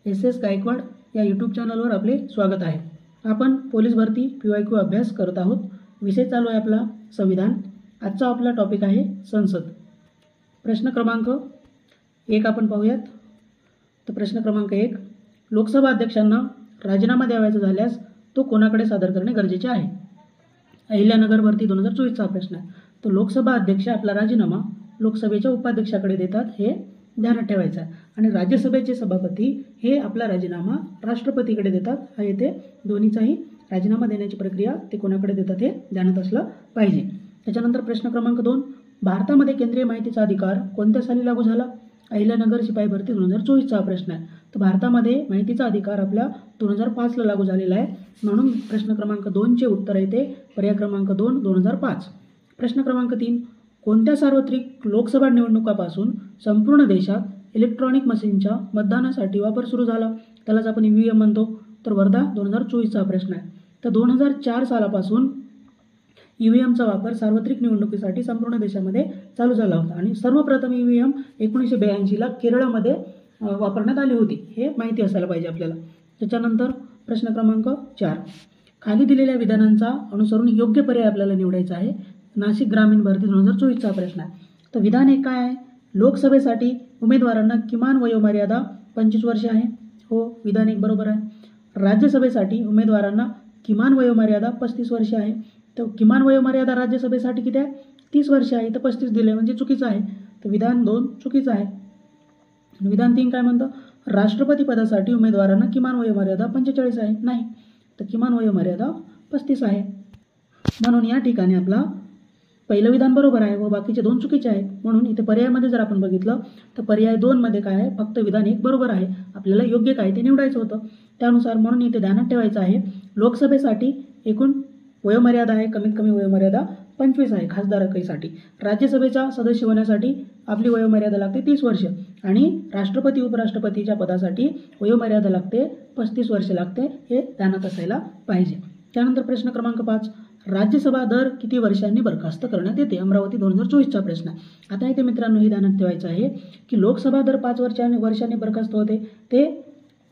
S Gaikwad या YouTube चॅनलवर आपले स्वागत आहे। आपण पोलीस भरती PYQ अभ्यास करत आहोत। विषय चालू आहे आपला संविधान। आजचा आपला टॉपिक आहे संसद। प्रश्न क्रमांक 1 आपण पाहूयात। तर प्रश्न क्रमांक 1, लोकसभा अध्यक्षांना राजीनामा द्यावयाचा झाल्यास तो कोणाकडे सादर करणे गरजेचे आहे? अहिल्यानगर भरती 2024 चा प्रश्न आहे। तो लोकसभा अध्यक्ष आपला राजीनामा लोकसभेच्या उपाध्यक्षाकडे देतात, हे ध्यानात ठेवायचं आहे। आणि राज्यसभेचे सभापती हे आपला राजीनामा राष्ट्रपतीकडे देतात। हा येथे दोन्हीचाही राजीनामा देण्याची प्रक्रिया ते कोणाकडे देतात हे ध्यानात असलं पाहिजे। त्याच्यानंतर प्रश्न क्रमांक 2, भारतामध्ये केंद्रीय माहितीचा अधिकार कोणत्या साली लागू झाला? अहिल्यानगर शिपाई भरती 2024 चा प्रश्न आहे। तर भारतामध्ये माहितीचा अधिकार आपल्या 2005 ला लागू झालेला आहे, म्हणून प्रश्न क्रमांक 2 चे उत्तर येते पर्याय क्रमांक 2 2005। प्रश्न क्रमांक 3, कोणत्या सार्वत्रिक लोकसभा निवडणुकापासून संपूर्ण देशात इलेक्ट्रॉनिक मशीनच्या मतदानासाठी वापर सुरू झाला? त्यालाच आपण EVM म्हणतो। तर वर्धा 2024 चा प्रश्न आहे। तर 2004 सालापासून EVMचा वापर सार्वत्रिक निवडणुकीसाठी संपूर्ण देशामध्ये चालू झाला होता आणि सर्वप्रथम EVM 1982 ला केरळमध्ये वापरण्यात आली होती, हे माहिती असायला पाहिजे आपल्याला। त्याच्यानंतर प्रश्न क्रमांक 4, खाली दिलेल्या विधानांचा अनुसरून योग्य पर्याय आपल्याला निवडायचा आहे। नाशिक ग्रामीण भरती 2024 चा प्रश्न आहे। तर विधान 1 काय आहे? लोकसभेसाठी उमेदवारांना किमान वयोमर्यादा 25 वर्षे आहे। हो, विधान 1 बरोबर आहे। राज्यसभेसाठी उमेदवारांना किमान वयोमर्यादा 35 वर्षे आहे। तर किमान वयोमर्यादा राज्यसभेसाठी किती आहे? 30 वर्षे आहे। तर 35 दिले म्हणजे चुकीचं आहे। तर विधान 2 चुकीचं आहे। विधान 3 काय म्हणतं? राष्ट्रपती पदासाठी उमेदवारांना किमान वयोमर्यादा 45 आहे। नाही, तर किमान वयोमर्यादा 35 आहे। म्हणून या ठिकाणी आपला पहिलं विधान बरोबर आहे व बाकीचे 2 चुकीचे आहेत। म्हणून इथे पर्यायामध्ये जर आपण बघितलं तर पर्याय 2 मध्ये काय आहे? फक्त विधान 1 बरोबर आहे। आपल्याला योग्य काय ते निवडायचं होतं त्यानुसार। म्हणून इथे ध्यानात ठेवायचं आहे, लोकसभेसाठी एकूण वयोमर्यादा आहे, कमीत कमी वयोमर्यादा 25 आहे खासदारकीसाठी। राज्यसभेचा सदस्य होण्यासाठी आपली वयोमर्यादा लागते 30 वर्ष आणि राष्ट्रपती उपराष्ट्रपतीच्या पदासाठी वयोमर्यादा लागते 35 वर्ष लागते, हे ध्यानात असायला पाहिजे। त्यानंतर प्रश्न क्रमांक 5, राज्यसभा दर किती वर्षांनी बरखास्त करण्यात येते? अमरावती 2024 चा प्रश्न आहे। आता इथे मित्रांनो हे ध्यानात ठेवायचं आहे की लोकसभा दर 5 वर्षांनी बरखास्त होते, ते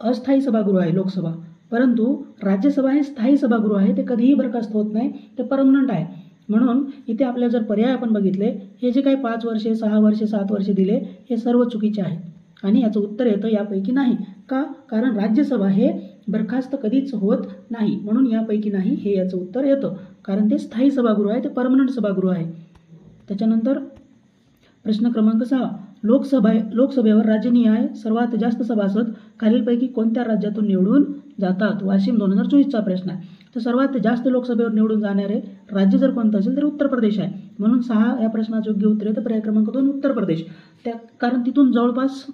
अस्थायी सभागृह आहे लोकसभा, परंतु राज्यसभा हे स्थायी सभागृह आहे, ते कधीही बरखास्त होत नाही, ते परमनंट आहे। म्हणून इथे आपल्याला जर पर्याय आपण बघितले, हे जे काही 5 वर्षे 6 वर्षे 7 वर्षे दिले हे सर्व चुकीचे आहेत आणि याचं उत्तर येतं यापैकी नाही। का? कारण राज्यसभा हे बरखास्त कधीच होत नाही, म्हणून यापैकी नाही हे याचं उत्तर येतं, कारण ते स्थायी सभागृह आहे, ते परमनंट सभागृह आहे। त्याच्यानंतर प्रश्न क्रमांक 6, लोकसभेवर राज्यनिहाय सर्वात जास्त सभासद खालीलपैकी कोणत्या राज्यातून निवडून जातात? वाशिम 2024 चा प्रश्न आहे। तर सर्वात जास्त लोकसभेवर निवडून जाणारे राज्य जर कोणतं असेल तर उत्तर प्रदेश आहे। म्हणून 6 या प्रश्नाचं योग्य उत्तर येतं पर्याय क्रमांक 2 उत्तर प्रदेश। कारण तिथून जवळपास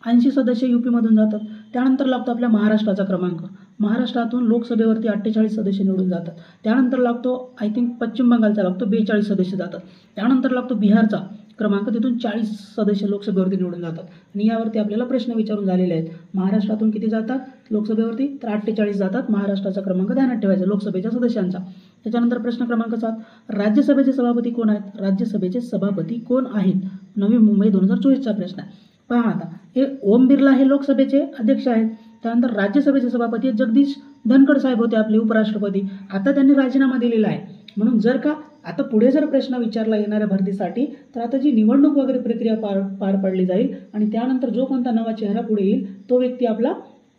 80 सदस्य UP मधून जातात। त्यानंतर लागतो आपल्या महाराष्ट्राचा क्रमांक। महाराष्ट्रातून लोकसभेवरती 48 सदस्य निवडून जातात। त्यानंतर लागतो आय थिंक पश्चिम बंगालचा लागतो, 42 सदस्य जातात। त्यानंतर लागतो बिहारचा क्रमांक, तिथून 40 सदस्य लोकसभेवरती निवडून जातात आणि यावरती आपल्याला प्रश्न विचारून झालेले आहेत। महाराष्ट्रातून किती जातात लोकसभेवरती? तर 48 जातात। महाराष्ट्राचा क्रमांक ध्यानात ठेवायचा लोकसभेच्या सदस्यांचा। त्याच्यानंतर प्रश्न क्रमांक 7, राज्यसभेचे सभापती कोण आहेत? राज्यसभेचे सभापती कोण आहेत? नवी मुंबई 2024 चा प्रश्न आहे। पहा आता, हे ओम बिर्ला हे लोकसभेचे अध्यक्ष आहेत। त्यानंतर राज्यसभेचे सभापती जगदीश धनखड साहेब होते आपले उपराष्ट्रपती, आता त्यांनी राजीनामा दिलेला आहे। म्हणून जर का आता पुढे जर प्रश्न विचारला येणाऱ्या भरतीसाठी, तर आता जी निवडणूक वगैरे प्रक्रिया पार पडली जाईल आणि त्यानंतर जो कोणता नवा चेहरा पुढे येईल तो व्यक्ती आपला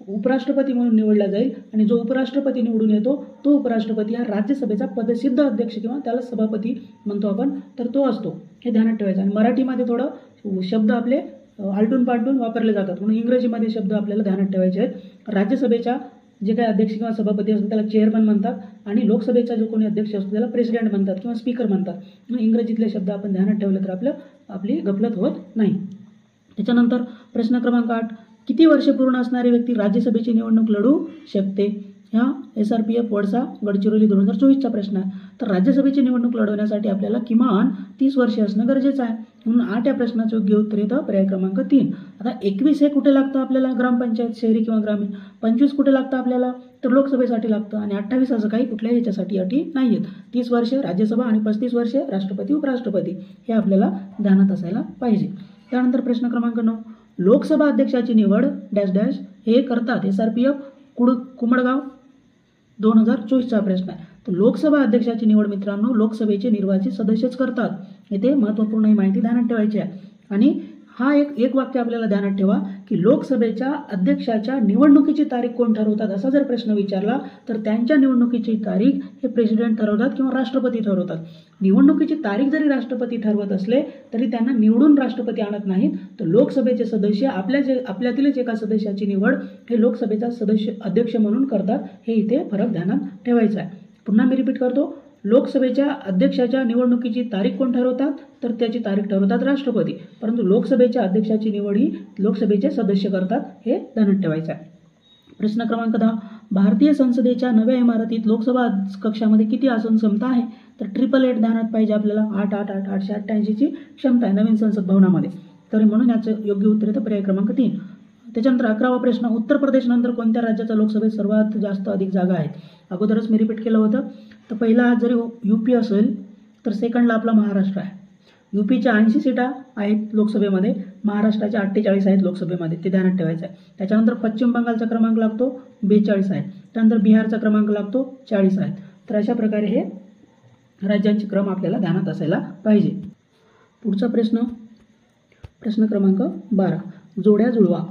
उपराष्ट्रपती म्हणून निवडला जाईल आणि जो उपराष्ट्रपती निवडून येतो तो उपराष्ट्रपती हा राज्यसभेचा पदसिद्ध अध्यक्ष किंवा त्याला सभापती म्हणतो आपण, तर तो असतो, हे ध्यानात ठेवायचं। आणि मराठीमध्ये थोडं शब्द आपले आलटून पालटून वापरले जातात, म्हणून इंग्रजीमध्ये शब्द आपल्याला ध्यानात ठेवायचे आहेत। राज्यसभेच्या जे काही अध्यक्ष किंवा सभापती असतो त्याला चेअरमन म्हणतात आणि लोकसभेचा जो कोणी अध्यक्ष असतो त्याला प्रेसिडेंट म्हणतात किंवा स्पीकर म्हणतात। म्हणून इंग्रजीतले शब्द आपण ध्यानात ठेवले तर आपली गफलत होत नाही। त्याच्यानंतर प्रश्न क्रमांक 8, किती वर्षे पूर्ण असणारी व्यक्ती राज्यसभेची निवडणूक लढू शकते? ह्या SRPF वडसा गडचिरोली 2024 चा प्रश्न आहे। तर राज्यसभेची निवडणूक लढवण्यासाठी आपल्याला किमान 30 वर्षे असणं गरजेचं आहे, म्हणून 8 या प्रश्नाचं योग्य उत्तर येतं पर्याय क्रमांक 3। आता 21 हे कुठे लागतं आपल्याला? ग्रामपंचायत, शहरी किंवा ग्रामीण। 25 कुठे लागतं आपल्याला? तर लोकसभेसाठी लागतं आणि 28 असं काही कुठल्याही ह्याच्यासाठी अटी नाही आहेत। 30 वर्षे राज्यसभा आणि 35 वर्षे राष्ट्रपती उपराष्ट्रपती, हे आपल्याला ध्यानात असायला पाहिजे। त्यानंतर प्रश्न क्रमांक 9, लोकसभा अध्यक्षाची निवड डॅश डॅश हे करतात. SRPF कुमडगाव 2024चा प्रश्न आहे. तर लोकसभा अध्यक्षाची निवड मित्रांनो लोकसभेचे निर्वाचित सदस्यच करतात. इथे महत्त्वपूर्ण ही माहिती ध्यानात ठेवायची आहे. आणि हा एक वाक्य आपल्याला ध्यानात ठेवा की लोकसभेच्या अध्यक्षाच्या निवडणुकीची तारीख कोण ठरवतात असा जर प्रश्न विचारला तर त्यांच्या निवडणुकीची तारीख हे प्रेसिडेंट ठरवतात किंवा राष्ट्रपती ठरवतात. निवडणुकीची तारीख जरी राष्ट्रपती ठरवत असले तरी त्यांना निवडून राष्ट्रपती आणत नाहीत. तर लोकसभेचे सदस्य आपल्यातीलच एका सदस्याची निवड हे लोकसभेचा सदस्य अध्यक्ष म्हणून करतात. हे इथे फरक ध्यानात ठेवायचा आहे. पुन्हा मी रिपीट करतो. लोकसभेच्या अध्यक्षाच्या निवडणुकीची तारीख कोण ठरवतात तर त्याची तारीख ठरवतात राष्ट्रपती. परंतु लोकसभेच्या अध्यक्षाची निवड ही लोकसभेचे सदस्य करतात. हे ध्यानात ठेवायचं आहे. प्रश्न क्रमांक 10. भारतीय संसदेच्या नव्या इमारतीत लोकसभा कक्षामध्ये किती आसन क्षमता आहे तर 888 ध्यानात पाहिजे आपल्याला. 888ची क्षमता आहे नवीन संसद भवनामध्ये. तर म्हणून याचं योग्य उत्तर येतं पर्याय क्रमांक 3. त्याच्यानंतर 11वा प्रश्न. उत्तर प्रदेशनंतर कोणत्या राज्याच्या लोकसभेत सर्वात जास्त अधिक जागा आहेत. अगोदरच मी रिपीट केलं होतं. तर पहिला जरी UP असेल तर सेकंडला आपला महाराष्ट्र आहे. UPच्या 80 सीटा आहेत लोकसभेमध्ये, महाराष्ट्राच्या 48 आहेत लोकसभेमध्ये. ते ध्यानात ठेवायचं आहे. त्याच्यानंतर पश्चिम बंगालचा क्रमांक लागतो 42 आहे. त्यानंतर बिहारचा क्रमांक लागतो 40 आहे. तर अशा प्रकारे हे राज्यांचे क्रम आपल्याला ध्यानात असायला पाहिजे. पुढचा प्रश्न क्रमांक 12. जोड्या जुळवा.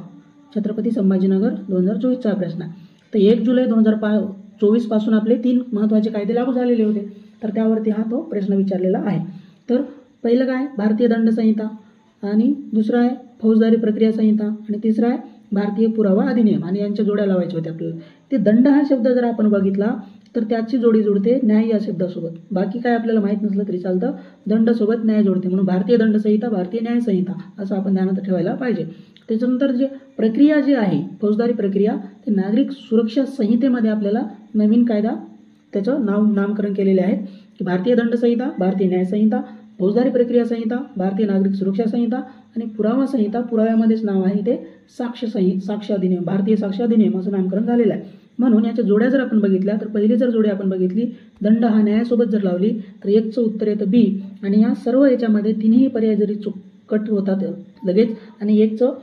छत्रपती संभाजीनगर 2024चा प्रश्न आहे. तर 1 जुलै 2024 पासून आपले 3 महत्त्वाचे कायदे लागू झालेले होते. तर त्यावरती हा तो प्रश्न विचारलेला आहे. तर पहिलं काय भारतीय दंड संहिता आणि दुसरं आहे फौजदारी प्रक्रिया संहिता आणि तिसरं आहे भारतीय पुरावा अधिनियम आणि यांच्या जोड्या लावायच्या होत्या आपल्याला. ते दंड हा शब्द जर आपण बघितला तर त्याची जोडी जुळते न्याय या शब्दासोबत. बाकी काय आपल्याला माहीत नसलं तरी चालतं. दंडसोबत न्याय जोडते म्हणून भारतीय दंड संहिता भारतीय न्याय संहिता असं आपण ध्यानात ठेवायला पाहिजे. त्याच्यानंतर जे प्रक्रिया जी आहे फौजदारी प्रक्रिया ते नागरिक सुरक्षा संहितेमध्ये आपल्याला नवीन कायदा त्याचं नामकरण केलेले आहे की भारतीय दंड संहिता भारतीय न्याय संहिता, फौजदारी प्रक्रिया संहिता भारतीय नागरिक सुरक्षा संहिता आणि पुरावा संहिता. पुराव्यामध्येच नाव आहे ते साक्ष अधिनियम भारतीय साक्ष अधिनियम असं नामकरण झालेलं आहे. म्हणून याच्या जोड्या जर आपण बघितल्या तर पहिली जर जोडी आपण बघितली दंड हा न्यायासोबत जर लावली तर 1चं उत्तर येतं B आणि या सर्व याच्यामध्ये तिन्ही पर्याय जरी कट होतात लगेच आणि 1चं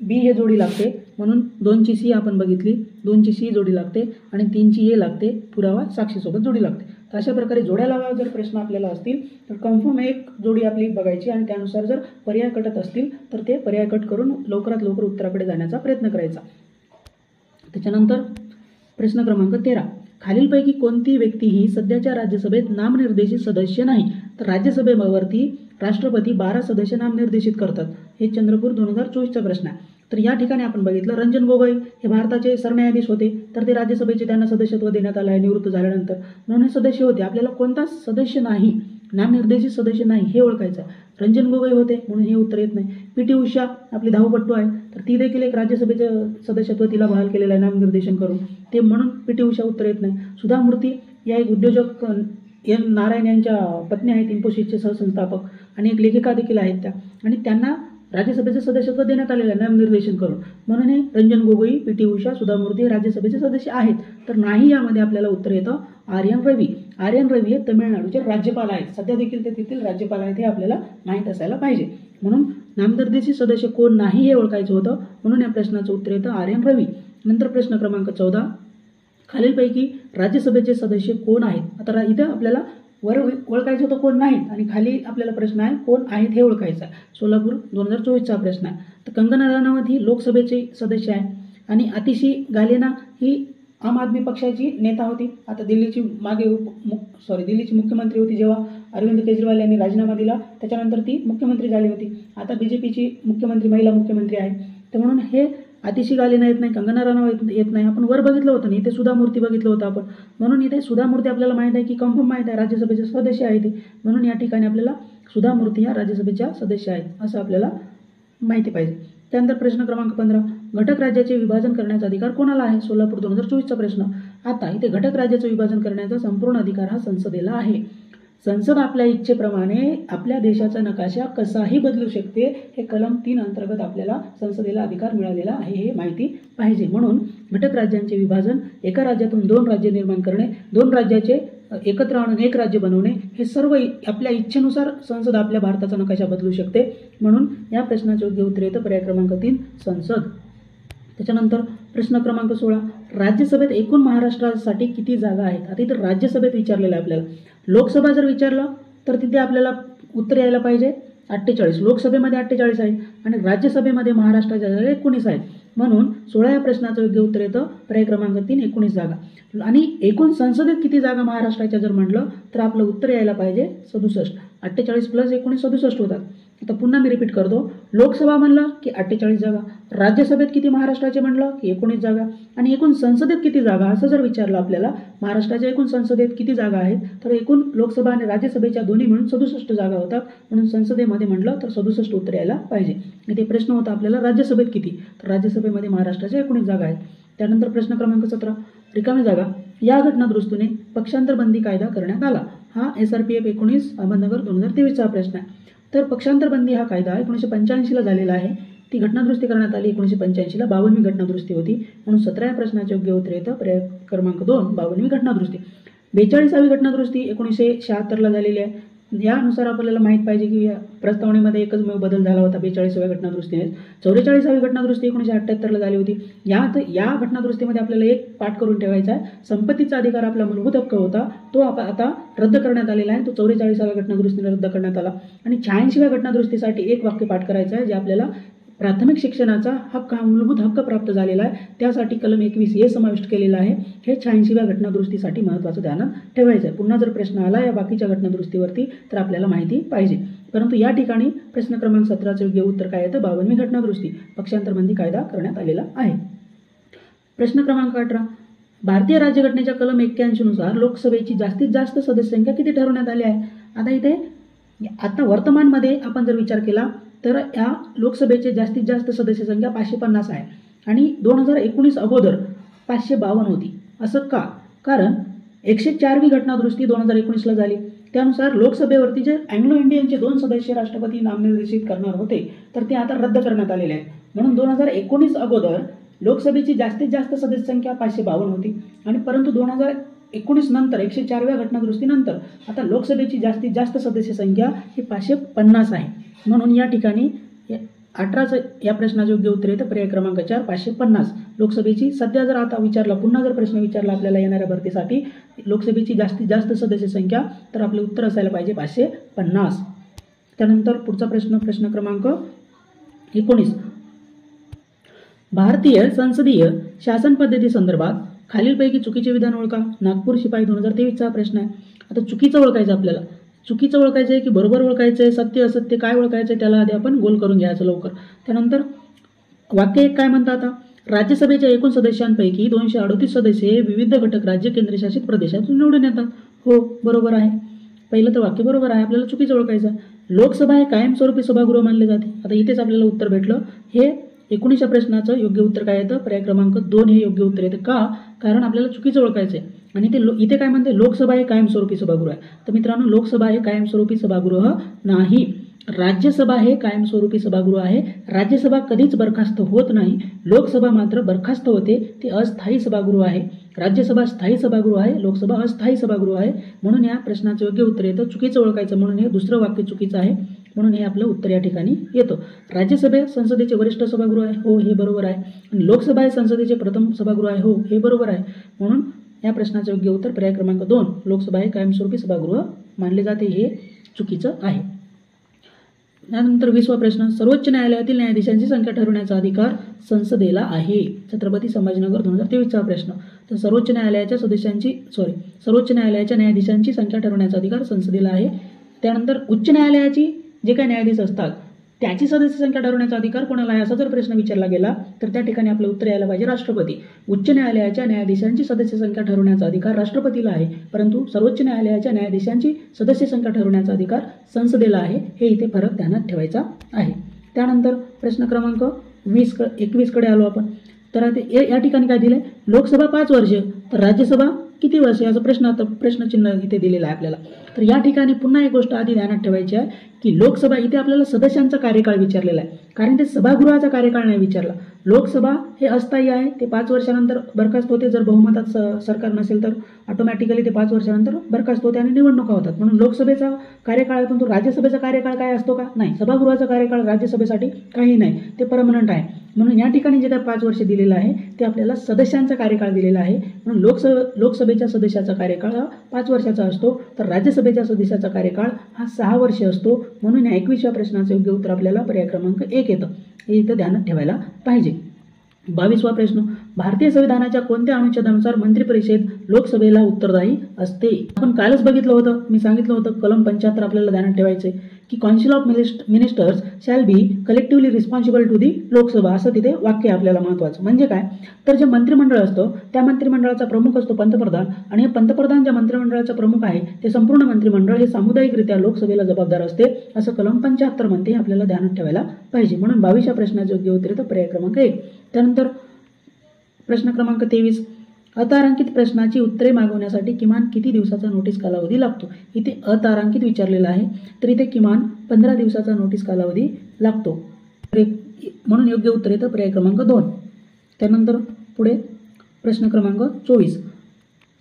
B हे जोडी लागते म्हणून 2ची C आपण बघितली 2ची C जोडी लागते आणि 3ची A लागते पुरावा साक्षीसोबत जोडी लागते. तर अशा प्रकारे जोड्या लावा जर प्रश्न आपल्याला असतील तर कन्फर्म एक जोडी आपली बघायची आणि त्यानुसार जर पर्याय कटत असतील तर ते पर्याय कट करून लवकरात लवकर उत्तराकडे जाण्याचा प्रयत्न करायचा. त्याच्यानंतर प्रश्न क्रमांक 13. खालीलपैकी कोणती व्यक्ती ही सध्याच्या राज्यसभेत नामनिर्देशित सदस्य नाही तर राज्यसभेवरती राष्ट्रपती 12 सदस्य नामनिर्देशित करतात. हे चंद्रपूर 2024चा प्रश्न आहे. तर या ठिकाणी आपण बघितलं रंजन गोगोई हे भारताचे सरन्यायाधीश होते तर ते राज्यसभेचे त्यांना सदस्यत्व देण्यात आलं आहे निवृत्त झाल्यानंतर म्हणून हे सदस्य होते. आपल्याला कोणता सदस्य नाही नामनिर्देशित सदस्य नाही हे ओळखायचं आहे. रंजन गोगोई होते म्हणून हे उत्तर येत नाही. PT उषा आपली धावपट्टू आहे तर ती देखील एक राज्यसभेचं सदस्यत्व तिला बहाल केलेलं आहे नामनिर्देशन करून ते म्हणून PT उषा उत्तर येत नाही. सुधा मूर्ती या एक उद्योजक N नारायण यांच्या पत्नी आहेत इन्फोसिसचे सहसंस्थापक आणि एक लेखिका देखील आहेत त्या आणि त्यांना राज्यसभेचं सदस्यत्व देण्यात आलेलं आहे नामनिर्देशन करून म्हणून हे रंजन गोगोई PT उषा सुधा मूर्ती हे राज्यसभेचे सदस्य आहेत. तर नाही यामध्ये आपल्याला उत्तर येतं आर्यन रवी. आर्यन रवी हे तमिळनाडूचे राज्यपाल आहेत. सध्या देखील ते तिथील राज्यपाल आहेत हे आपल्याला माहीत असायला पाहिजे. म्हणून नामनिर्देशित सदस्य कोण नाही हे ओळखायचं होतं म्हणून या प्रश्नाचं उत्तर येतं आर्यन रवी. नंतर प्रश्न क्रमांक 14. खालीलपैकी राज्यसभेचे सदस्य कोण आहेत. आता इथं आपल्याला वर ओळखायचं होतं कोण नाहीत आणि खाली आपल्याला प्रश्न आहे कोण आहेत हे ओळखायचं आहे. सोलापूर 2024चा प्रश्न आहे. तर कंगना रनौत ही लोकसभेचे सदस्य आहे आणि आतिशी गालेना ही आम आदमी पक्षाची नेता होती. आता दिल्लीची दिल्लीची मुख्यमंत्री होती जेव्हा अरविंद केजरीवाल यांनी राजीनामा दिला त्याच्यानंतर ती मुख्यमंत्री झाली होती. आता BJPची मुख्यमंत्री महिला मुख्यमंत्री आहे. तर म्हणून हे आतिशी गालेना येत नाही कंगना रनौत येत नाही. आपण वर बघितलं होतं ना इथे सुधा मूर्ती बघितलं होतं आपण म्हणून इथे सुधा मूर्ती आपल्याला माहीत आहे की कन्फर्म माहीत आहे राज्यसभेचे सदस्य आहे ते म्हणून या ठिकाणी आपल्याला सुधा मूर्ती या राज्यसभेच्या सदस्य आहेत असं आपल्याला माहिती पाहिजे. त्यानंतर प्रश्न क्रमांक 15. घटक राज्याचे विभाजन करण्याचा अधिकार कोणाला आहे. सोलापूर 2024चा प्रश्न. आता इथे घटक राज्याचं विभाजन करण्याचा संपूर्ण अधिकार हा संसदेला आहे. संसद आपल्या इच्छेप्रमाणे आपल्या देशाचा नकाशा कसाही बदलू शकते हे कलम 3 अंतर्गत आपल्याला संसदेला अधिकार मिळालेला आहे हे माहिती पाहिजे. म्हणून घटक राज्यांचे विभाजन एका राज्यातून 2 राज्य निर्माण करणे 2 राज्याचे एकत्र आणून एक राज्य बनवणे, हे सर्व आपल्या इच्छेनुसार संसद आपल्या भारताचा नकाशा बदलू शकते. म्हणून या प्रश्नाचे योग्य उत्तर येतं पर्याय क्रमांक 3 संसद. त्याच्यानंतर प्रश्न क्रमांक 16, राज्यसभेत एकूण महाराष्ट्रासाठी किती जागा आहेत? आता इथं राज्यसभेत विचारलेलं आहे आपल्याला. लोकसभा जर विचारलं तर तिथे आपल्याला उत्तर यायला पाहिजे 48. लोकसभेमध्ये 48 आहे आणि राज्यसभेमध्ये महाराष्ट्राच्या जागा 19 आहेत. म्हणून 16 या प्रश्नाचं योग्य उत्तर येतं पर्याय क्रमांक 3 19 जागा. आणि एकूण संसदेत किती जागा महाराष्ट्राच्या जर म्हटलं तर आपलं उत्तर यायला पाहिजे 67. 48 + 19 67 होतात. आता पुन्हा मी रिपीट करतो. लोकसभा म्हणलं की 48 जागा, राज्यसभेत किती महाराष्ट्राचे म्हणलं की 19 जागा, आणि एकूण संसदेत किती जागा असं जर विचारलं आपल्याला, महाराष्ट्राच्या एकूण संसदेत किती जागा आहेत, तर एकूण लोकसभा आणि राज्यसभेच्या दोन्ही मिळून 67 जागा होतात. म्हणून संसदेमध्ये म्हटलं तर 67 उत्तर यायला पाहिजे. इथे प्रश्न होता आपल्याला राज्यसभेत किती, तर राज्यसभेमध्ये महाराष्ट्राच्या 19 जागा आहेत. त्यानंतर प्रश्न क्रमांक 17, रिकामी जागा. या घटनादुरुस्तीने पक्षांतर बंदी कायदा करण्यात आला. हा SRPF 19 अहमदनगर 2023चा प्रश्न आहे. तर पक्षांतर बंदी हा कायदा 1985ला झालेला आहे. ती घटनादुरुस्ती करण्यात आली 1985ला. 52वी घटनादुरुस्ती होती. म्हणून 17 या प्रश्नाचे योग्य उत्तर येतं पर्याय क्रमांक 2 52वी घटनादुरुस्ती. 42वी घटनादुरुस्ती 1976ला झालेली आहे. यानुसार आपल्याला माहीत पाहिजे की या प्रस्तावनेमध्ये एकच बदल झाला होता 42व्या घटनादुरुस्तीने. 44वी घटनादुरुस्ती 1978ला झाली होती. या घटनादुरुस्तीमध्ये आपल्याला एक पाठ करून ठेवायचा आहे. संपत्तीचा अधिकार आपला मूलभूत हक्क होता, तो आता रद्द करण्यात आलेला आहे. तो 44व्या घटनादुरुस्तीने रद्द करण्यात आला. आणि 86व्या घटनादुरुस्तीसाठी एक वाक्य पाठ करायचं आहे, जे आपल्याला प्राथमिक शिक्षणाचा हक्क हा मूलभूत हक्क प्राप्त झालेला आहे. त्यासाठी कलम 21A समाविष्ट केलेला आहे. हे 86व्या घटनादुरुस्तीसाठी महत्त्वाचं ध्यानात ठेवायचं आहे. पुन्हा जर प्रश्न आला या बाकीच्या घटनादुरुस्तीवरती तर आपल्याला माहिती पाहिजे. परंतु या ठिकाणी प्रश्न क्रमांक 17चे योग्य उत्तर काय येतं 52वी घटनादुरुस्ती, पक्षांतरबंदी कायदा करण्यात आलेला आहे. प्रश्न क्रमांक 18, भारतीय राज्यघटनेच्या कलम 81 नुसार लोकसभेची जास्तीत जास्त सदस्य संख्या किती ठरवण्यात आली आहे? आता वर्तमानमध्ये आपण जर विचार केला तर या लोकसभेचे जास्तीत जास्त सदस्य संख्या 550 आहे आणि 2019 अगोदर 552 होती. असं का? कारण 104वी घटनादुरुस्ती 2019ला झाली. त्यानुसार लोकसभेवरती जे अँग्लो इंडियनचे 2 सदस्य राष्ट्रपती नामनिर्देशित करणार होते तर ते आता रद्द करण्यात आलेले आहेत. म्हणून 2019 अगोदर लोकसभेची जास्तीत जास्त सदस्य संख्या 552 होती आणि परंतु 2019 नंतर 104व्या घटनादुरुस्तीनंतर आता लोकसभेची जास्तीत जास्त सदस्य संख्या ही 550 आहे. म्हणून या ठिकाणी 18चं या प्रश्नाचे योग्य उत्तर येतं पर्याय क्रमांक 4 550. लोकसभेची सध्या जर आता विचारला, पुन्हा जर प्रश्न विचारला आपल्याला येणाऱ्या भरतीसाठी लोकसभेची जास्तीत जास्त सदस्य संख्या, तर आपले उत्तर असायला पाहिजे 550. त्यानंतर पुढचा प्रश्न क्रमांक 19, भारतीय संसदीय शासन पद्धती संदर्भात खालीलपैकी चुकीचे विधान ओळखा. नागपूर शिपाई 2023चा प्रश्न आहे. आता चुकीचं ओळखायचं आपल्याला. चुकीचं ओळखायचं आहे की बरोबर ओळखायचं आहे, सत्य असत्य काय ओळखायचं आहे, त्याला आधी आपण गोल करून घ्यायचं लवकर. त्यानंतर वाक्य एक काय म्हणतात, आता राज्यसभेच्या एकूण सदस्यांपैकी 238 सदस्य हे विविध घटक राज्य केंद्रशासित प्रदेशातून निवडून येतात. हो, बरोबर आहे. पहिलं तर वाक्य बरोबर आहे. आपल्याला चुकीचं ओळखायचं आहे. लोकसभा हे कायमस्वरूपी सभागृह मानले जाते. आता इथेच आपल्याला उत्तर भेटलं. हे 19 प्रश्नाचं योग्य उत्तर काय येतं पर्याय क्रमांक 2 हे योग्य उत्तर येतं. का? कारण आपल्याला चुकीचं ओळखायचं आहे. आणि इथे काय म्हणते, लोकसभा हे कायमस्वरूपी सभागृह आहे. तर मित्रांनो, लोकसभा हे कायमस्वरूपी सभागृह नाही. राज्यसभा हे कायमस्वरूपी सभागृह आहे. राज्यसभा कधीच बरखास्त होत नाही. लोकसभा मात्र बरखास्त होते. ते अस्थायी सभागृह आहे. राज्यसभा स्थायी सभागृह आहे, लोकसभा अस्थायी सभागृह आहे. म्हणून या प्रश्नाचं योग्य उत्तर येतं. चुकीचं ओळखायचं म्हणून हे दुसरं वाक्य चुकीचं आहे. म्हणून हे आपलं उत्तर या ठिकाणी येतं. राज्यसभा संसदेचे वरिष्ठ सभागृह आहे. हो, हे बरोबर आहे. आणि लोकसभा हे संसदेचे प्रथम सभागृह आहे. हो, हे बरोबर आहे. म्हणून या प्रश्नाचं योग्य उत्तर पर्याय क्रमांक 2 लोकसभा हे कायमस्वरूपी सभागृह मानले जाते, हे चुकीचं आहे. त्यानंतर 20वा प्रश्न, सर्वोच्च न्यायालयातील न्यायाधीशांची संख्या ठरवण्याचा अधिकार संसदेला आहे. छत्रपती संभाजीनगर 2023चा प्रश्न. तर सर्वोच्च न्यायालयाच्या न्यायाधीशांची संख्या ठरवण्याचा अधिकार संसदेला आहे. त्यानंतर उच्च न्यायालयाची जे काही न्यायाधीश असतात त्याची सदस्य संख्या ठरवण्याचा अधिकार कोणाला आहे असा जर प्रश्न विचारला गेला तर त्या ठिकाणी आपलं उत्तर यायला पाहिजे राष्ट्रपती. उच्च न्यायालयाच्या न्यायाधीशांची सदस्य संख्या ठरवण्याचा अधिकार राष्ट्रपतीला आहे, परंतु सर्वोच्च न्यायालयाच्या न्यायाधीशांची सदस्य संख्या ठरवण्याचा अधिकार संसदेला आहे. हे इथे फरक ध्यानात ठेवायचा आहे. त्यानंतर प्रश्न क्रमांक 21कडे आलो आपण. तर या ठिकाणी काय दिलंय, लोकसभा 5 वर्ष तर राज्यसभा किती वर्ष याचा प्रश्नचिन्ह इथे दिलेलं आहे आपल्याला. तर या ठिकाणी पुन्हा एक गोष्ट आधी ध्यानात ठेवायची आहे की लोकसभा इथे आपल्याला सदस्यांचा कार्यकाळ विचारलेला आहे, कारण ते सभागृहाचा कार्यकाळ नाही विचारला. लोकसभा हे अस्थायी आहे, ते 5 वर्षानंतर बरखास्त होते. जर बहुमतात सरकार नसेल तर ऑटोमॅटिकली ते 5 वर्षानंतर बरखास्त होते आणि निवडणुका होतात. म्हणून लोकसभेचा कार्यकाळ आहे, परंतु राज्यसभेचा कार्यकाळ काय असतो का? नाही. सभागृहाचा कार्यकाळ राज्यसभेसाठी काही नाही, ते परमनंट आहे. म्हणून या ठिकाणी जे काही 5 वर्ष दिलेलं आहे ते आपल्याला सदस्यांचा कार्यकाळ दिलेला आहे. म्हणून लोकसभेच्या सदस्याचा कार्यकाळ हा 5 वर्षाचा असतो, तर राज्यसभेच्या सदस्याचा कार्यकाळ हा 6 वर्ष असतो. म्हणून या 21व्या प्रश्नाचे योग्य उत्तर आपल्याला पर्याय क्रमांक 1 येतं. हे इथं ध्यानात ठेवायला पाहिजे. 22वा प्रश्न, भारतीय संविधानाच्या कोणत्या अनुच्छेदानुसार मंत्रिपरिषद लोकसभेला उत्तरदायी असते? आपण कालच बघितलं होतं, मी सांगितलं होतं कलम 75 आपल्याला ध्यानात ठेवायचे की council of ministers shall be collectively responsible to the Lok Sabha, असं तिथे वाक्य आपल्याला महत्त्वाचं. म्हणजे काय, तर जे मंत्रिमंडळ असतं त्या मंत्रिमंडळाचा प्रमुख असतो पंतप्रधान, आणि हे पंतप्रधान ज्या मंत्रिमंडळाचा प्रमुख आहे ते संपूर्ण मंत्रिमंडळ हे सामुदायिकरित्या लोकसभेला जबाबदार असते, असं कलम 75 म्हणते. हे आपल्याला ध्यानात ठेवायला पाहिजे. म्हणून 22व्या प्रश्नाचे योग्य उत्तर येतं पर्याय क्रमांक 1. त्यानंतर प्रश्न क्रमांक 23, अतारांकित प्रश्नाची उत्तरे मागवण्यासाठी किमान किती दिवसाचा नोटीस कालावधी लागतो? इथे अतारांकित विचारलेला आहे, तर इथे किमान 15 दिवसाचा नोटीस कालावधी लागतो. म्हणून योग्य उत्तर येतं पर्याय क्रमांक 2. त्यानंतर पुढे प्रश्न क्रमांक 24,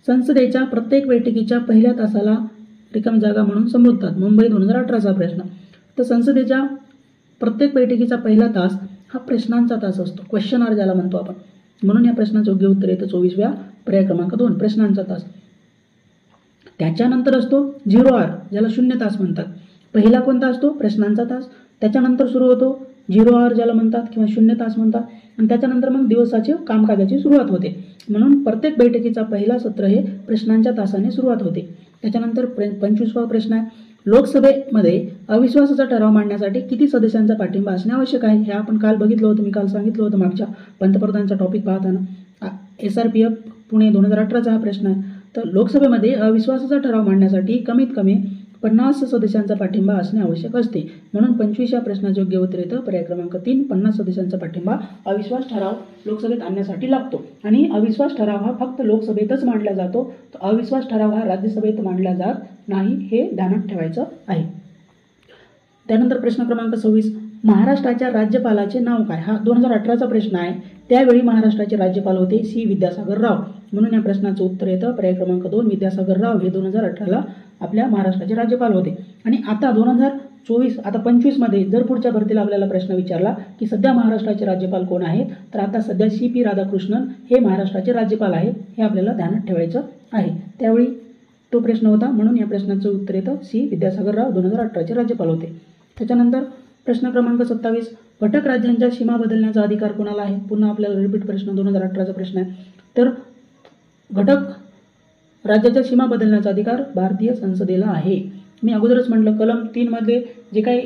संसदेच्या प्रत्येक बैठकीच्या पहिल्या तासाला रिकामी जागा म्हणून संबोधतात. मुंबई 2018चा प्रश्न. तर संसदेच्या प्रत्येक बैठकीचा पहिला तास हा प्रश्नांचा तास असतो, क्वेश्चन आवर ज्याला म्हणतो आपण. म्हणून या प्रश्नाचं योग्य उत्तर येतं 24व्या पर्याय क्रमांक 2, प्रश्नांचा तास. त्याच्यानंतर असतो 0 आवर, ज्याला 0 तास म्हणतात. पहिला कोणता असतो? प्रश्नांचा तास. त्याच्यानंतर सुरू होतो 0 आवर ज्याला म्हणतात किंवा 0 तास म्हणतात, आणि त्याच्यानंतर मग दिवसाची कामकाजाची सुरुवात होते. म्हणून प्रत्येक बैठकीचा पहिला सत्र हे प्रश्नांच्या तासाने सुरुवात होते. त्याच्यानंतर 25वा प्रश्न आहे, लोकसभेमध्ये अविश्वासाचा ठराव मांडण्यासाठी किती सदस्यांचा पाठिंबा असणे आवश्यक आहे? हे आपण काल बघितलं होतं, मी काल सांगितलं होतं मागच्या पंतप्रधानचा टॉपिक पाहताना. SRPF पुणे 2018चा हा प्रश्न आहे. तर लोकसभेमध्ये अविश्वासाचा ठराव मांडण्यासाठी कमीत कमी 50 सदस्यांचा पाठिंबा असणे आवश्यक असते. म्हणून 25व्या प्रश्नाचे योग्य उत्तर येतं पर्याय क्रमांक 3, 50 सदस्यांचा पाठिंबा अविश्वास ठराव लोकसभेत आणण्यासाठी लागतो. आणि अविश्वास ठराव हा फक्त लोकसभेतच मांडला जातो, तर अविश्वास ठराव हा राज्यसभेत मांडला जात नाही, हे ध्यानात ठेवायचं आहे. त्यानंतर प्रश्न क्रमांक 26, महाराष्ट्राच्या राज्यपालाचे नाव काय? हा 2018चा प्रश्न आहे. त्यावेळी महाराष्ट्राचे राज्यपाल होते C. विद्यासागर राव. म्हणून या प्रश्नाचं उत्तर येतं पर्याय क्रमांक 2, विद्यासागर राव हे 2018ला आपल्या महाराष्ट्राचे राज्यपाल होते. आणि आता 2024 आता 25मध्ये जर पुढच्या भरतीला आपल्याला प्रश्न विचारला की सध्या महाराष्ट्राचे राज्यपाल कोण आहेत, तर आता सध्या CP राधाकृष्णन हे महाराष्ट्राचे राज्यपाल आहेत, हे आपल्याला ध्यानात ठेवायचं आहे. त्यावेळी तो प्रश्न होता, म्हणून या प्रश्नाचं उत्तर येतं C. विद्यासागर राव 2018चे राज्यपाल होते. त्याच्यानंतर प्रश्न क्रमांक 27, घटक राज्यांच्या सीमा बदलण्याचा अधिकार कोणाला आहे? पुन्हा आपल्याला रिपीट प्रश्न 2018चा प्रश्न आहे. तर घटक राज्याच्या सीमा बदलण्याचा अधिकार भारतीय संसदेला आहे. मी अगोदरच म्हटलं कलम 3 मध्ये जे काही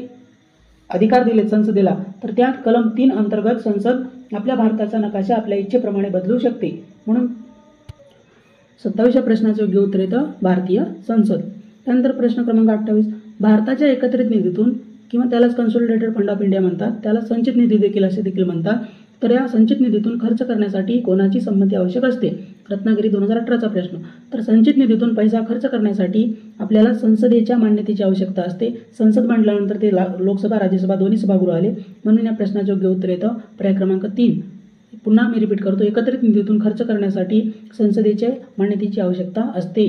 अधिकार दिलेत संसदेला, तर त्या कलम 3 अंतर्गत संसद आपल्या भारताचा नकाशा आपल्या इच्छेप्रमाणे बदलू शकते. म्हणून 27व्या प्रश्नाचे योग्य उत्तर येतं भारतीय संसद. त्यानंतर प्रश्न क्रमांक 28, भारताच्या एकत्रित निधीतून किंवा त्यालाच कन्सोलिडेटेड फंड ऑफ इंडिया म्हणतात, त्याला संचित निधी देखील असे देखील म्हणतात. तर या संचित निधीतून खर्च करण्यासाठी कोणाची संमती आवश्यक असते? रत्नागिरी 2018चा प्रश्न. तर संचित निधीतून पैसा खर्च करण्यासाठी आपल्याला संसदेच्या मान्यतेची आवश्यकता असते. संसद मांडल्यानंतर ते लोकसभा राज्यसभा दोन्ही सभागृह आले. म्हणून या प्रश्नाचे योग्य उत्तर येतं पर्याय क्रमांक 3. पुन्हा मी रिपीट करतो, एकत्रित निधीतून खर्च करण्यासाठी संसदेच्या मान्यतेची आवश्यकता असते.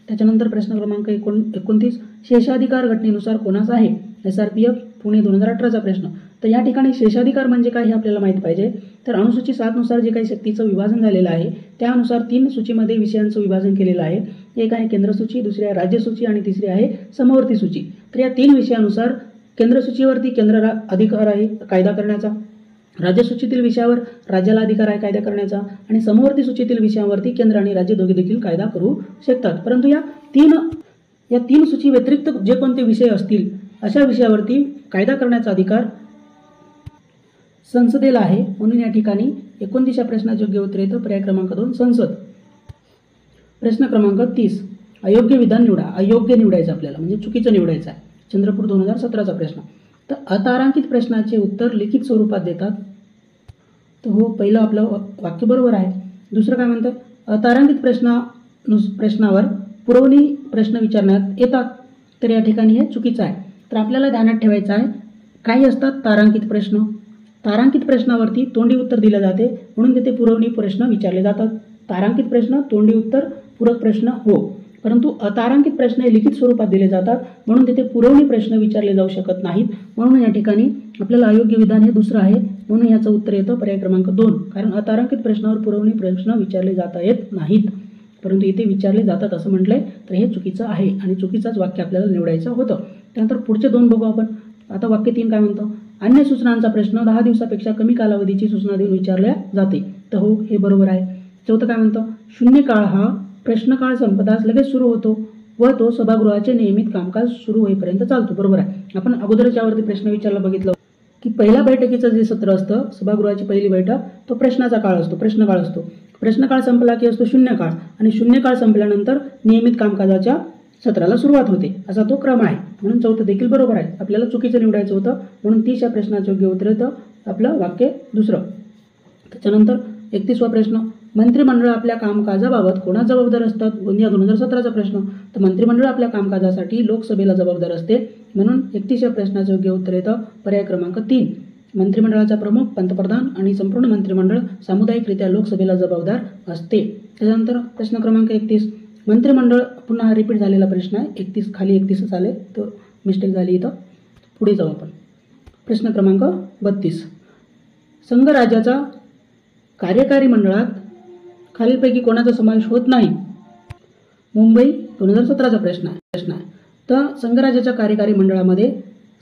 त्याच्यानंतर प्रश्न क्रमांक 29, शेषाधिकार घटनेनुसार कोणाचा आहे? SRPF पुणे 2018चा प्रश्न. तर या ठिकाणी शेषाधिकार म्हणजे काय हे आपल्याला माहीत पाहिजे. तर अनुसूची 7 नुसार जे काही शक्तीचं विभाजन झालेलं आहे त्यानुसार 3 सूचीमध्ये विषयांचं विभाजन केलेलं आहे. एक आहे केंद्र सूची, दुसरी आहे राज्य सूची आणि तिसरी आहे समवर्ती सूची. तर या 3 विषयानुसार केंद्र सूचीवरती केंद्र अधिकार आहे कायदा करण्याचा, राज्य सूचीतील विषयावर राज्याला अधिकार आहे कायदा करण्याचा, आणि समवर्ती सूचीतील विषयांवरती केंद्र आणि राज्य दोघे देखील कायदा करू शकतात. परंतु या तीन सूची व्यतिरिक्त जे कोणते विषय असतील अशा विषयावरती कायदा करण्याचा अधिकार संसदेला आहे. म्हणून या ठिकाणी 29 प्रश्नाचे योग्य उत्तर येतं पर्याय क्रमांक 2 संसद. प्रश्न क्रमांक 30, अयोग्य विधान निवडा. अयोग्य निवडायचं आपल्याला म्हणजे चुकीचं निवडायचं आहे. चंद्रपूर 2017चा प्रश्न. तर अतारांकित प्रश्नाचे उत्तर लिखित स्वरूपात देतात. तर हो, पहिलं आपलं वाक्य बरोबर आहे. दुसरं काय म्हणतं, अतारांकित प्रश्नावर पुरवणी प्रश्न विचारण्यात येतात. तर या ठिकाणी हे चुकीचं आहे. तर आपल्याला ध्यानात ठेवायचं आहे काही असतात तारांकित प्रश्न. तारांकित प्रश्नावरती तोंडी उत्तर दिले जाते म्हणून तिथे पुरवणी प्रश्न विचारले जातात. तारांकित प्रश्न तोंडी उत्तर पूरक प्रश्न हो, परंतु अतारांकित प्रश्न हे लिखित स्वरूपात दिले जातात म्हणून तिथे पुरवणी प्रश्न विचारले जाऊ शकत नाहीत. म्हणून या ठिकाणी आपल्याला अयोग्य विधान हे दुसरं आहे, म्हणून याचं उत्तर येतं पर्याय क्रमांक 2. कारण अतारांकित प्रश्नावर पुरवणी प्रश्न विचारले जाता येत नाहीत, परंतु इथे विचारले जातात असं म्हटलंय तर हे चुकीचं आहे आणि चुकीचाच वाक्य आपल्याला निवडायचं होतं. त्यानंतर पुढचे 2 बघू आपण. आता वाक्य 3 काय म्हणतो, अन्य सूचनांचा प्रश्न 10 दिवसापेक्षा कमी कालावधीची सूचना देऊन विचारल्या जाते. तर हो, हे बरोबर आहे. 4 काय म्हणतो, शून्य काळ हा प्रश्नकाळ संपताच लगेच सुरू होतो व तो सभागृहाचे नियमित कामकाज सुरू होईपर्यंत चालतो. बरोबर आहे. आपण अगोदरच यावरती प्रश्न विचारला बघितलं की पहिल्या बैठकीचं जे सत्र असतं सभागृहाची पहिली बैठक तो प्रश्नाचा काळ असतो, प्रश्नकाळ असतो. प्रश्नकाळ संपला की असतो शून्यकाळ आणि शून्यकाळ संपल्यानंतर नियमित कामकाजाच्या सत्राला सुरुवात होते, असा तो क्रम आहे. म्हणून 4 देखील बरोबर आहे. आपल्याला चुकीचं निवडायचं होतं म्हणून 30 या प्रश्नाचं योग्य उत्तर येतं आपलं वाक्य दुसरं. त्याच्यानंतर 31वा प्रश्न, मंत्रिमंडळ आपल्या कामकाजाबाबत कोणा जबाबदार असतात? गोंदिया 2017चा प्रश्न. तर मंत्रिमंडळ आपल्या कामकाजासाठी लोकसभेला जबाबदार असते म्हणून 31 या प्रश्नाचं योग्य उत्तर येतं पर्याय क्रमांक 3. मंत्रिमंडळाचा प्रमुख पंतप्रधान आणि संपूर्ण मंत्रिमंडळ सामुदायिकरित्या लोकसभेला जबाबदार असते. त्यानंतर प्रश्न क्रमांक 31, मंत्रिमंडळ पुन्हा हा रिपीट झालेला प्रश्न आहे. 31 खाली 31च आले तर मिस्टेक झाली इथं. पुढे जाऊ आपण. प्रश्न क्रमांक 32, संघराज्याचा कार्यकारी मंडळात खालीलपैकी कोणाचा समावेश होत नाही? मुंबई 2017चा प्रश्न आहे. तर संघराज्याच्या कार्यकारी मंडळामध्ये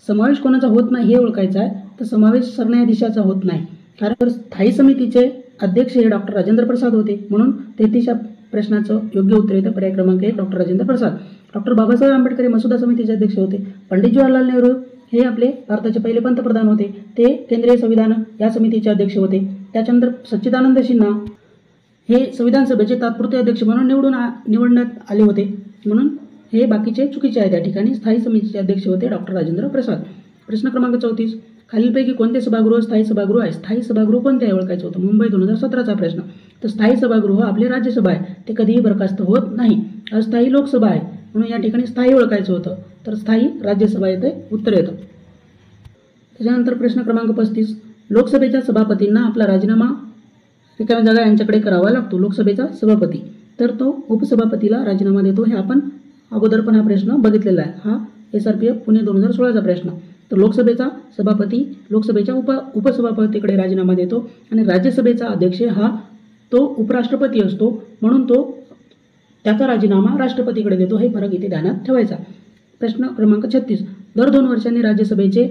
समावेश कोणाचा होत नाही हे ओळखायचं आहे. तर समावेश सरन्यायाधीशाचा होत नाही, कारण स्थायी समितीचे अध्यक्ष हे डॉक्टर राजेंद्र प्रसाद होते म्हणून 33 प्रश्नाचं योग्य उत्तर येतं पर्याय क्रमांक 1 डॉक्टर राजेंद्र प्रसाद. डॉक्टर बाबासाहेब आंबेडकर हे मसुदा समितीचे अध्यक्ष होते. पंडित जवाहरलाल नेहरू हे आपले भारताचे पहिले पंतप्रधान होते, ते केंद्रीय संविधान या समितीचे अध्यक्ष होते. त्याच्यानंतर सच्चिदानंद सिन्हा हे संविधान सभेचे तात्पुरते अध्यक्ष म्हणून निवडण्यात आले होते, म्हणून हे बाकीचे चुकीचे आहे. त्या ठिकाणी स्थायी समितीचे अध्यक्ष होते डॉक्टर राजेंद्र प्रसाद. प्रश्न क्रमांक 34, खालीलपैकी कोणते सभागृह स्थायी सभागृह आहे? स्थायी सभागृह कोणते आहे ओळखायचं होतं. मुंबई 2017चा प्रश्न. तर स्थायी सभागृह आपले राज्यसभा आहे, ते कधीही बरखास्त होत नाही. अस्थायी लोकसभा आहे म्हणून या ठिकाणी स्थायी ओळखायचं होतं, तर स्थायी राज्यसभा येते उत्तर येतं. त्याच्यानंतर प्रश्न क्रमांक 35, लोकसभेच्या सभापतींना आपला राजीनामा रिकाम्या जागा यांच्याकडे करावा लागतो. लोकसभेचा सभापती तर तो उपसभापतीला राजीनामा देतो. हे आपण अगोदर पण हा प्रश्न बघितलेला आहे. हा SRPF पुणे 2016चा प्रश्न. तर लोकसभेचा सभापती लोकसभेच्या उपसभापतीकडे राजीनामा देतो आणि राज्यसभेचा अध्यक्ष हा तो उपराष्ट्रपती असतो म्हणून तो त्याचा राजीनामा राष्ट्रपतीकडे देतो. हे फरक इथे ध्यानात ठेवायचा. प्रश्न क्रमांक 36, दर 2 वर्षांनी राज्यसभेचे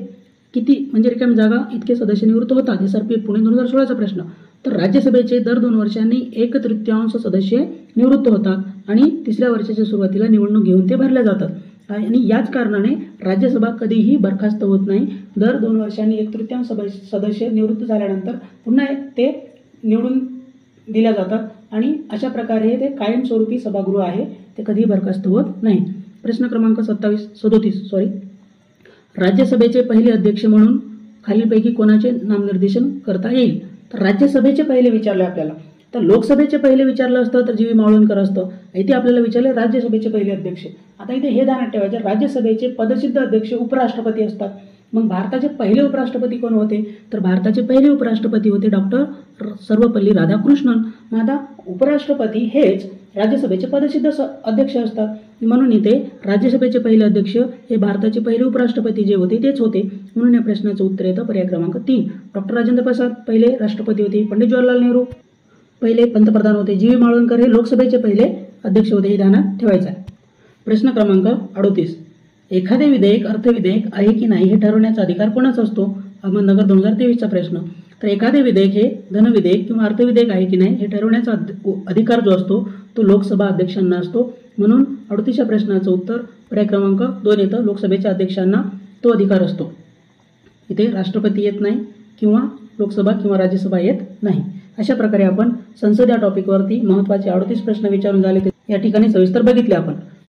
किती म्हणजे रिकाम्या जागा इतके सदस्य निवृत्त होतात? SRPF पुणे 2016चा प्रश्न. तर राज्यसभेचे दर 2 वर्षांनी 1/3 सदस्य निवृत्त होतात आणि 3ऱ्या वर्षाच्या सुरुवातीला निवडणूक घेऊन ते भरल्या जातात. आणि याच कारणाने राज्यसभा कधीही बरखास्त होत नाही. दर 2 वर्षांनी 1/3 सदस्य निवृत्त झाल्यानंतर पुन्हा ते निवडून दिल्या जातात आणि अशा प्रकारे ते कायमस्वरूपी सभागृह आहे, ते कधीही बरखास्त होत नाही. प्रश्न क्रमांक 37 राज्यसभेचे पहिले अध्यक्ष म्हणून खालीलपैकी कोणाचे नामनिर्देशन करता येईल? तर राज्यसभेचे पहिले विचारले आपल्याला. तर लोकसभेचे पहिले विचारलं असतं तर जी. व्ही. मावळणकर असतं. इथे आपल्याला विचारले राज्यसभेचे पहिले अध्यक्ष. आता इथे हे ध्यानात ठेवायचे, राज्यसभेचे पदसिद्ध अध्यक्ष उपराष्ट्रपती असतात. मग भारताचे पहिले उपराष्ट्रपती कोण होते? तर भारताचे पहिले उपराष्ट्रपती होते डॉक्टर सर्वपल्ली राधाकृष्णन. मग आता उपराष्ट्रपती हेच राज्यसभेचे पदसिद्ध अध्यक्ष असतात, म्हणून इथे राज्यसभेचे पहिले अध्यक्ष हे भारताचे पहिले उपराष्ट्रपती जे होते तेच होते. म्हणून या प्रश्नाचं उत्तर येतं पर्याय क्रमांक 3. डॉक्टर राजेंद्र प्रसाद पहिले राष्ट्रपती होते. पंडित जवाहरलाल नेहरू पहिले पंतप्रधान होते. जी. व्ही. मावळणकर हे लोकसभेचे पहिले अध्यक्ष होते. हे ध्यानात ठेवायचं आहे. प्रश्न क्रमांक 38, एखादे विधेयक अर्थविधेयक आहे की नाही हे ठरवण्याचा अधिकार कोणाचा असतो? अहमदनगर 2023चा प्रश्न. तर एखादे विधेयक हे धनविधेयक किंवा अर्थविधेयक आहे की नाही हे ठरवण्याचा अधिकार जो असतो तो लोकसभा अध्यक्षांना असतो. म्हणून 38 प्रश्नाचं उत्तर पर्याय क्रमांक 2 येतं. लोकसभेच्या अध्यक्षांना तो अधिकार असतो. इथे राष्ट्रपती येत नाही किंवा लोकसभा किंवा राज्यसभा येत नाही. अशा प्रकारे आपण संसद या टॉपिकवरती महत्त्वाचे 38 प्रश्न विचारून झाले ते या ठिकाणी सविस्तर बघितले आपण.